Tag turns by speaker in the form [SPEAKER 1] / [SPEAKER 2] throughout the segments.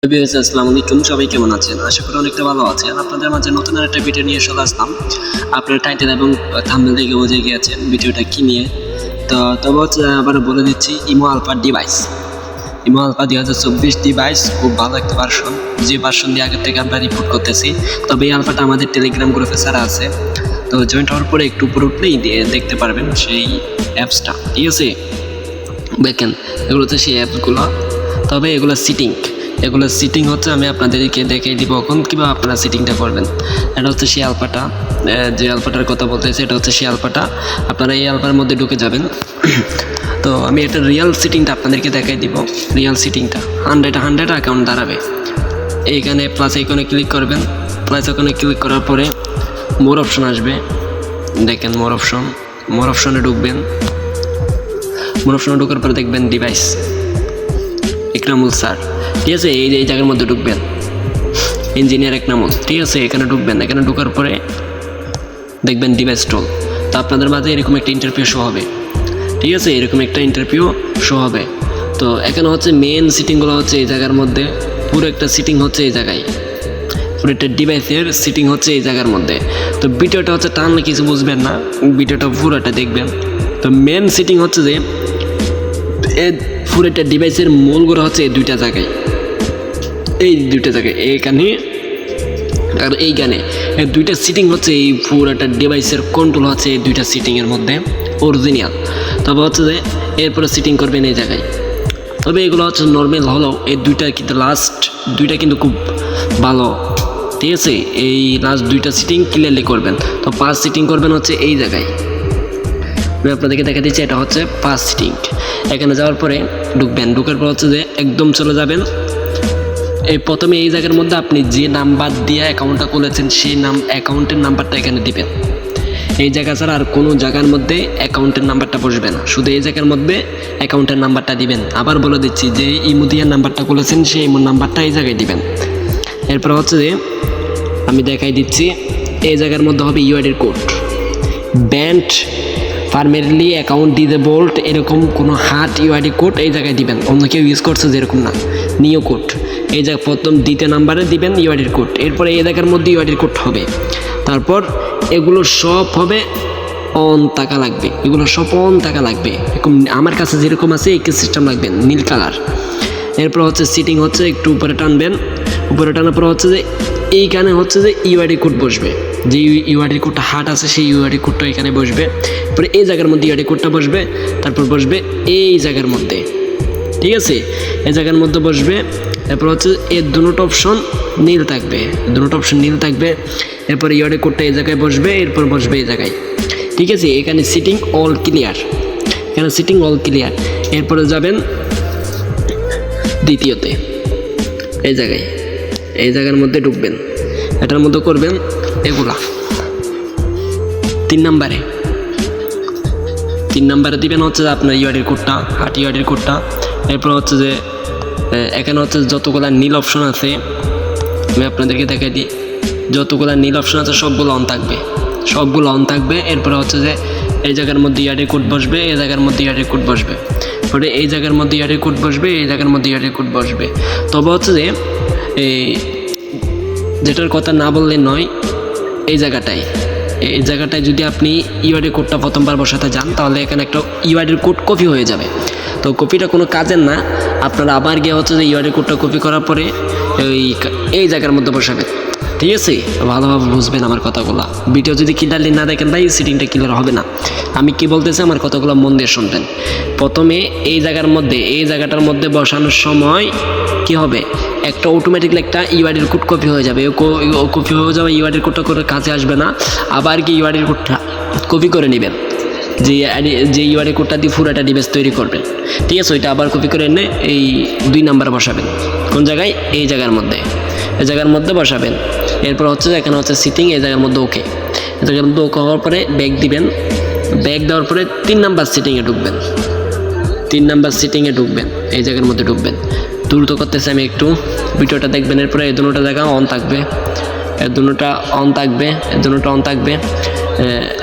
[SPEAKER 1] আসসালামু আলাইকুম, সবাই কেমন আছেন? আশা করি অনেকটা ভালো আছেন। আপনাদের মাঝে নতুন আরেকটা ভিডিও নিয়ে চলে আসলাম। আপনার টাইটেল এবং থাম্বনেল দেখে বুঝে গিয়েছেন ভিডিওটা কি নিয়ে। তবে আবার বলে দিচ্ছি, Emo Alpha device, Emo Alpha 2024 device খুব ভালো একটা ভার্সন, যে ভার্সন দিয়ে আগের থেকে আমরা রিপোর্ট করতেছি। তবে এই আলফাটা আমাদের টেলিগ্রাম গ্রুপে ছাড়া আছে, তো জয়েন্ট হওয়ার পরে একটু উপরে উঠলেই দেখতে পারবেন সেই অ্যাপসটা। ঠিক আছে, দেখেন এগুলো হচ্ছে সেই অ্যাপসগুলো। তবে এগুলো সিটিং হচ্ছে, আমি আপনাদেরকে দেখিয়ে দিব এখন কীভাবে আপনারা সিটিংটা করবেন। এটা হচ্ছে সেই আলফাটা, যে আলফাটার কথা বলতেছি, এটা হচ্ছে সেই আলফাটা। আপনারা এই আলফার মধ্যে ঢুকে যাবেন। তো আমি এটা রিয়েল সিটিংটা আপনাদেরকে দেখাই দিব। রিয়েল সিটিংটা 100 অ্যাকাউন্ট দাঁড়াবে। এইখানে প্লাস আইকনে ক্লিক করবেন। প্লাস আইকনে ক্লিক করার পরে মোর অপশন আসবে। দেখেন মোর অপশনে ঢুকবেন। মোর অপশনে ঢোকার পরে দেখবেন ডিভাইস একরামুল স্যার। ঠিক আছে, এই জায়গার মধ্যে ঢুকবেন, ইঞ্জিনিয়ার একরামুল। ঠিক আছে, এখানে ঢুকবেন। এখানে ঢোকার পরে দেখবেন ডিভাইস টুল। তো আপনাদের মাঝে এরকম একটা ইন্টারভিউ শো হবে। ঠিক আছে, এরকম একটা ইন্টারভিউ শো হবে। তো এখানে হচ্ছে মেন সিটিংগুলো হচ্ছে এই জায়গার মধ্যে। পুরো একটা সিটিং হচ্ছে এই জায়গায়, পুরো একটা ডিভাইসের সিটিং হচ্ছে এই জায়গার মধ্যে। তো ভিডিওটা হচ্ছে টানলে কিছু বুঝবেন না, ভিডিওটা পুরোটা দেখবেন। তো মেন সিটিং হচ্ছে যে পুরো একটা ডিভাইসের মূলগুলো হচ্ছে এই দুইটা জায়গায়, এইখানে আর এইখানে। এই দুইটা সিটিং হচ্ছে এই পুরো একটা ডিভাইসের কন্ট্রোল হচ্ছে এই দুইটা সিটিংয়ের মধ্যে অরিজিনাল। তবে হচ্ছে যে এরপরে সিটিং করবেন এই জায়গায়। তবে এগুলো হচ্ছে নর্মাল হলো, এই দুইটা কিন্তু লাস্ট দুইটা কিন্তু খুব ভালো। ঠিক আছে, এই লাস্ট দুইটা সিটিং ক্লিয়ারলি করবেন। তো ফার্স্ট সিটিং করবেন হচ্ছে এই জায়গায়। আমি আপনাদেরকে দেখা দিচ্ছি, এটা হচ্ছে ফার্স্ট সিটিং। এখানে যাওয়ার পরে ঢুকবেন। ঢুকার পর হচ্ছে যে একদম চলে যাবেন। এই প্রথমে এই জায়গার মধ্যে আপনি যে নাম্বার দিয়ে অ্যাকাউন্টটা খুলেছেন সেই অ্যাকাউন্টের নাম্বারটা এখানে দিবেন। এই জায়গা ছাড়া আর কোনো জায়গার মধ্যে অ্যাকাউন্টের নাম্বারটা বসবে না, শুধু এই জায়গার মধ্যে অ্যাকাউন্টের নাম্বারটা দিবেন। আবার বলে দিচ্ছি, যে ইমো দিয়ে নাম্বারটা খুলেছেন সেই ইমোর নাম্বারটা এই জায়গায় দিবেন। এরপর হচ্ছে যে আমি দেখাই দিচ্ছি, এই জায়গার মধ্যে হবে ইউআইডির code. Banned permanently account disabled, এরকম কোনো হার্ট ইউআইডি কোড এই জায়গায় দিবেন। অন্য কেউ ইউজ করছে যেরকম না, নিও কোড এই জায়গায় প্রথম দ্বিতীয় নাম্বারে দিবেন ইউআইডির কোড। এরপরে এই জায়গার মধ্যে ইউআইডির কোড হবে। তারপর এগুলো সব হবে অন টাকা লাগবে, এগুলো সব অন টাকা লাগবে। এরকম আমার কাছে যেরকম আছে এই সিস্টেম লাগবে, নীল কালার। এরপর হচ্ছে সিটিং হচ্ছে একটু উপরে টানবেন। উপরে টানার পর হচ্ছে যে এইখানে হচ্ছে যে ইউআইডি কোড বসবে, যে ইউআইডি কোডটা হার্ট আছে সেই ইউআইডি কোডটা এখানে বসবে। তারপরে এই জায়গার মধ্যে ইউআইডি কোডটা বসবে। তারপর বসবে এই জায়গার মধ্যে। ঠিক আছে, এই জায়গার মধ্যে বসবে। এরপর হচ্ছে এর দুটো অপশন নীল থাকবে। এরপর ইউআইডি কোডটা এই জায়গায় বসবে, এরপর বসবে এই জায়গায়। ঠিক আছে, এখানে সিটিং অল ক্লিয়ার, এরপরে যাবেন দ্বিতীয়তে, এই জায়গার মধ্যে ঢুকবেন। এটার মধ্যে করবেন এগুলা 3 নাম্বারে দিবেন হচ্ছে যে আপনার ইউআইডির কোডটা, হার্ট ইউআইডির কোডটা। এরপর হচ্ছে যে এখানে হচ্ছে যতগুলো নীল অপশন আছে আমি আপনাদেরকে দেখাই দিই, যতগুলো নীল অপশন আছে সবগুলো অন থাকবে। এরপরে হচ্ছে যে এই জায়গার মধ্যে ইউআইডির কোড বসবে, এই জায়গার মধ্যে ইউআইডির কোড বসবে। পরে এই জায়গার মধ্যে ইউআইডির কোড বসবে, এই জায়গার মধ্যে ইউআইডির কোড বসবে। তবে হচ্ছে যে এই যেটার কথা না বললে নয়, এই জায়গাটায় যদি আপনি ইউআইডি কোডটা প্রথমবার বসাতে যান, তাহলে এখানে একটা ইউআইডির কোড কপি হয়ে যাবে। তো কপিটা কোনো কাজের না, আপনারা আবার গিয়ে হচ্ছে যে ইউআইডি কোডটা কপি করার পরে এই জায়গার মধ্যে বসাবেন। ঠিক আছে, ভালোভাবে বুঝবেন আমার কথাগুলো। ভিডিও যদি ক্লিয়ারলি না দেখেন ভাই, সিটিংটা ক্লিয়ার হবে না। আমি কি বলতেছি আমার কথাগুলো মন দিয়ে শুনবেন। প্রথমে এই জায়গাটার মধ্যে বসানোর সময় কি হবে, একটা অটোমেটিকলি একটা ইউআইডির কোড কপি হয়ে যাবে। ইউআইডির কোডটা করে কাজে আসবে না। আবার কি ইউআইডির কোডটা কপি করে নেবেন, যে ইউআইডি কোডটা দিয়ে পুরো একটা ডিভাইস তৈরি করবেন। ঠিক আছে, ওইটা আবার কপি করে এনে এই 2 নাম্বার বসাবেন। কোন জায়গায়, এই জায়গার মধ্যে বসাবেন। এরপর হচ্ছে এখানে হচ্ছে সিটিং, এই জায়গার মধ্যে ওকে। এই জায়গার মধ্যে ওকে হওয়ার পরে ব্যাক দিবেন। ব্যাক দেওয়ার পরে 3 নাম্বার সিটিংয়ে ঢুকবেন। এই জায়গার মধ্যে ঢুকবেন। দ্রুত করতেছে আমি একটু, ভিডিওটা দেখবেন। এরপরে এই দুটো জায়গা অন থাকবে,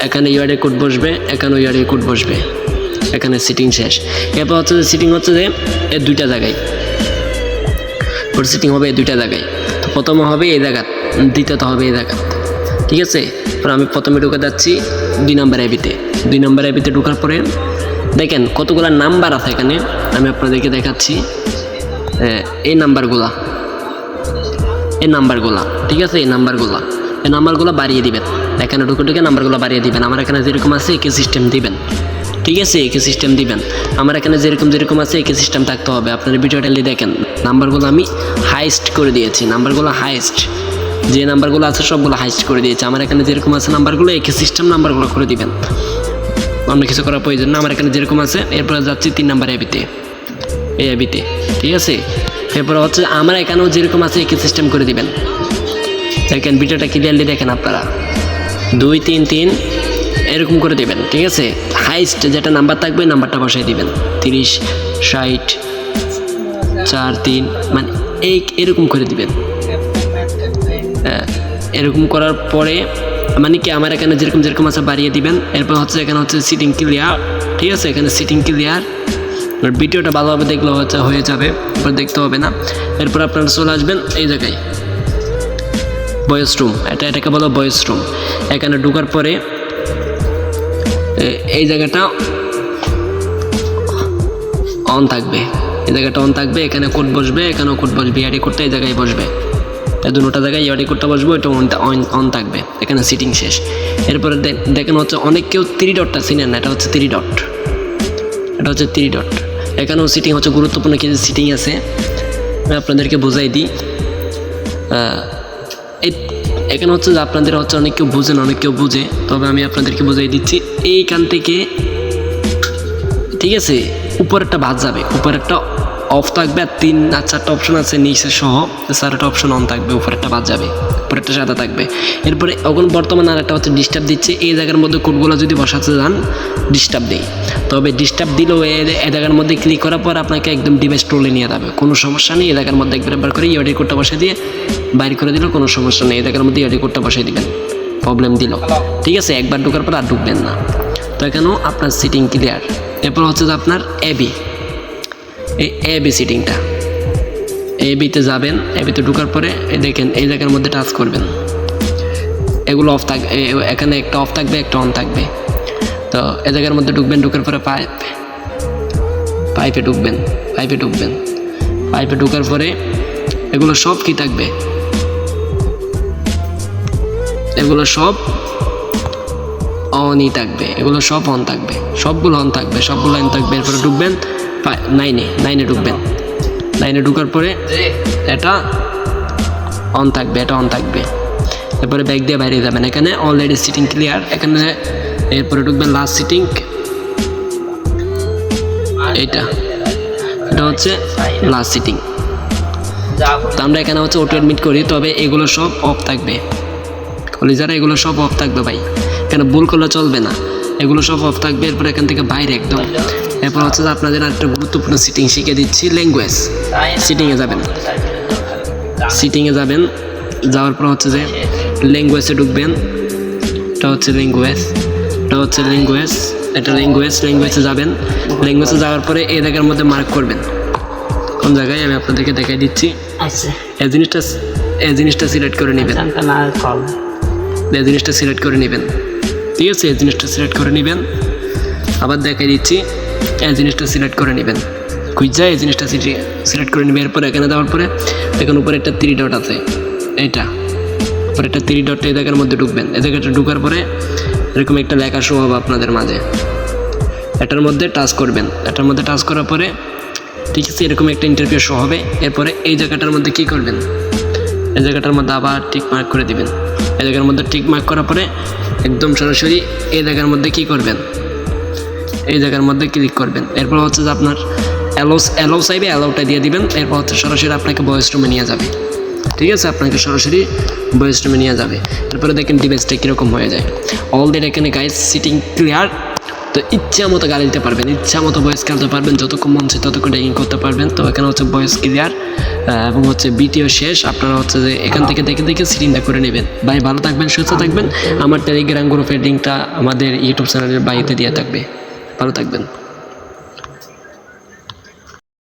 [SPEAKER 1] এখানে ইউআইডি কোড বসবে, এখানে ইউআইডি কোড বসবে। এখানে সিটিং শেষ। এরপর হচ্ছে যে সিটিং হচ্ছে যে এই 2টা জায়গায় ওর সিটিং হবে এই দুইটা জায়গায়। তো প্রথমে হবে এই জায়গা, দ্বিতীয়ত হবে এই জায়গা, ঠিক আছে। এবার আমি প্রথমে ঢুকে যাচ্ছি 2 নম্বর অ্যাপিতে। 2 নম্বর অ্যাপিতে ঢোকার পরে দেখেন কতগুলো নাম্বার আছে এখানে, আমি আপনাদেরকে দেখাচ্ছি। এই নাম্বারগুলা, ঠিক আছে, এই নাম্বারগুলো বাড়িয়ে দিবেন। এখানে ঢুকে নাম্বারগুলো বাড়িয়ে দিবেন। আমার এখানে যেরকম আছে একই সিস্টেম দিবেন, ঠিক আছে, একই সিস্টেম দিবেন। আমার এখানে যেরকম আছে একই সিস্টেম থাকতে হবে। আপনার ভিডিওটা দেখেন, নাম্বারগুলো আমি হাইস্ট করে দিয়েছি, নাম্বারগুলো হাইস্ট, যে নাম্বারগুলো আছে সবগুলো হাইস্ট করে দিয়েছি। আমার এখানে যেরকম আছে নাম্বারগুলো একই সিস্টেম নাম্বারগুলো করে দিবেন, অন্য কিছু করার প্রয়োজন না। আমার এখানে যেরকম আছে, এরপরে যাচ্ছি 3 নম্বর অ্যাপিতে, এই অ্যাপিতে, ঠিক আছে। এরপরে হচ্ছে আমার এখানেও যেরকম আছে একই সিস্টেম করে দিবেন। দেখেন ভিডিওটা ক্লিয়ারলি দেখেন আপনারা, 2 3 3 এরকম করে দিবেন, ঠিক আছে। হাইস্ট যেটা নাম্বার থাকবে নাম্বারটা বসাই দিবেন, 30 60 4 3, মানে এরকম করে দিবেন। এরকম করার পরে মানে কি আমার এখানে যেরকম আছে বাড়িয়ে দিবেন। এরপর হচ্ছে এখানে হচ্ছে সিটিং ক্লিয়ার, ঠিক আছে, এখানে সিটিং ক্লিয়ার। ভিডিওটা ভালোভাবে দেখলে হচ্ছে হয়ে যাবে, এরপর দেখতে হবে না। এরপর আপনারা চলে আসবেন এই জায়গায়, ভয়েস রুম, এটাকে বলো ভয়েস রুম। এখানে ঢোকার পরে এই জায়গাটা অন থাকবে, এই জায়গাটা অন থাকবে। এখানে কোড বসবে, এখানেও কোড বসবে, ইয়াডি কোডটা এই জায়গায় বসবে, এই দুটোটা জায়গায় ইয়াডি কোডটা বসবে, ওইটা অন থাকবে। এখানে সিটিং শেষ। এরপরে দেখেন হচ্ছে অনেক কেউ 3 ডটটা চিনেন না, এটা হচ্ছে 3 ডট, এটা হচ্ছে 3 ডট। এখানেও সিটিং হচ্ছে গুরুত্বপূর্ণ কিছু সিটিং আছে, আমি আপনাদেরকে বোঝাই দিই। এখানে হচ্ছে যে আপনাদের হচ্ছে অনেক কেউ বুঝেন, অনেক কেউ বুঝে, তবে আমি আপনাদেরকে বোঝাই দিচ্ছি। এইখান থেকে, ঠিক আছে, উপরেরটা বাদ যাবে, উপরেরটা অফ থাকবে, আর 3 আর 4টা অপশন আছে নিচে সহ, 4টা অপশন অন থাকবে, উপরেরটা বাদ যাবে, উপরেরটা সাদা থাকবে। এরপরে এখন বর্তমানে আর একটা হচ্ছে ডিস্টার্ব দিচ্ছে। এই জায়গার মধ্যে কোডগুলো যদি বসাতে যান ডিস্টার্ব দেয়, তবে ডিস্টার্ব দিলেও এই জায়গার মধ্যে ক্লিক করার পর আপনাকে একদম ডিভাইস টোলে নিয়ে যাবে, কোনো সমস্যা নেই। এই জায়গার মধ্যে একবার করে ইউডি কোডটা বসে দিয়ে বাইর করে দিলেও কোনো সমস্যা নেই। এই জায়গার মধ্যে ইউডি কোডটা বসিয়ে দিবেন, প্রবলেম দিল, ঠিক আছে। একবার ঢোকার পর আর ঢুকবেন না। তো এখানেও আপনার সিটিং ক্লিয়ার। এরপর হচ্ছে যে আপনার এবি, এই এবি সিটিংটা, এবিতে যাবেন। এবিতে ঢোকার পরে দেখেন এই জায়গার মধ্যে টাচ করবেন, এগুলো অফ থাকবে, এখানে একটা অফ থাকবে, একটা অন থাকবে। তো এই জায়গার মধ্যে ঢুকবেন, ঢোকার পরে পাইপে ঢুকবেন, পাইপে ঢোকার পরে এগুলো সব কি থাকবে, এগুলো সব অনই থাকবে, এগুলো সব অন থাকবে, সবগুলো অন থাকবে, সবগুলো অন থাকবে। এরপরে ঢুকবেন 9-এ ঢুকবেন। 9-এ ঢোকার পরে এটা অন থাকবে, এটা অন থাকবে। এরপরে ব্যাক দিয়ে বাইরে যাবেন, এখানে অলরেডি সিটিং ক্লিয়ার। এখানে এরপরে ঢুকবেন লাস্ট সিটিং, এটা হচ্ছে লাস্ট সিটিং। তো আমরা এখানে হচ্ছে অটো অ্যাডমিট করি, তবে এগুলো সব অফ থাকবে, কলিজারা এগুলো সব অফ থাকবে ভাই, এখানে ভুল করলে চলবে না, এগুলো সব অফ থাকবে। এরপর এখান থেকে বাইরে একদম। এরপর হচ্ছে যে আপনাদের একটা গুরুত্বপূর্ণ সিটিং শিখে দিচ্ছি, ল্যাঙ্গুয়েজ। সিটিংয়ে যাবেন, যাওয়ার পর হচ্ছে যে ল্যাঙ্গুয়েজে ঢুকবেন। এটা হচ্ছে ল্যাঙ্গুয়েজে যাবেন। ল্যাঙ্গুয়েজে যাওয়ার পরে এই জায়গার মধ্যে মার্ক করবেন, কোন জায়গায় আমি আপনাদেরকে দেখাই দিচ্ছি। এই জিনিসটা সিলেক্ট করে নেবেন, ঠিক আছে। এই জিনিসটা সিলেক্ট করে নেবেন, আবার দেখাই দিচ্ছি, এই জিনিসটা সিলেক্ট করে নেবেন, খুঁজা এই জিনিসটা সিলেক্ট করে নেবেন। এরপর এখানে দেওয়ার পরে দেখুন উপরে একটা 3 ডট আছে, এইটা উপরে একটা 3 ডট, এই জায়গার মধ্যে ঢুকবেন। এই জায়গাটা ঢুকার পরে এরকম একটা লেখা শো হবে আপনাদের মাঝে, এটার মধ্যে টাচ করবেন। এটার মধ্যে টাচ করার পরে, ঠিক আছে, এরকম একটা ইন্টারভিউ শো হবে। এরপরে এই জায়গাটার মধ্যে কি করবেন, এই জায়গাটার মধ্যে আবার টিক মার্ক করে দিবেন। এই জায়গার মধ্যে টিক মার্ক করার পরে একদম সরাসরি এই জায়গার মধ্যে কি করবেন, এই জায়গার মধ্যে ক্লিক করবেন। এরপর হচ্ছে যে আপনার অ্যালাউ চাইবে, অ্যালাউটা দিয়ে দিবেন। এরপর হচ্ছে সরাসরি আপনাকে ভয়েস রুমে নিয়ে যাবে, ঠিক আছে, আপনাকে সরাসরি ভয়েস রুমে নিয়ে যাবে। তারপরে দেখেন ডিভাইসটা কীরকম হয়ে যায়। অলরেডি এখানে গাইস সিটিং ক্লিয়ার। তো ইচ্ছা মতো গাড়ি দিতে পারবেন, ইচ্ছা মতো ভয়েস খেলতে পারবেন, যতক্ষণ মন চায় ততক্ষণ ট্রেকিং করতে পারবেন। তো এখানে হচ্ছে ভয়েস ক্লিয়ার এবং হচ্ছে ভিডিও শেষ। আপনারা হচ্ছে যে এখান থেকে দেখে সিটিংটা করে নেবেন। ভাই ভালো থাকবেন, সুস্থ থাকবেন। আমার টেলিগ্রাম গ্রুপের লিঙ্কটা আমাদের ইউটিউব চ্যানেলের বাড়িতে দেওয়া থাকবে। ভালো থাকবেন।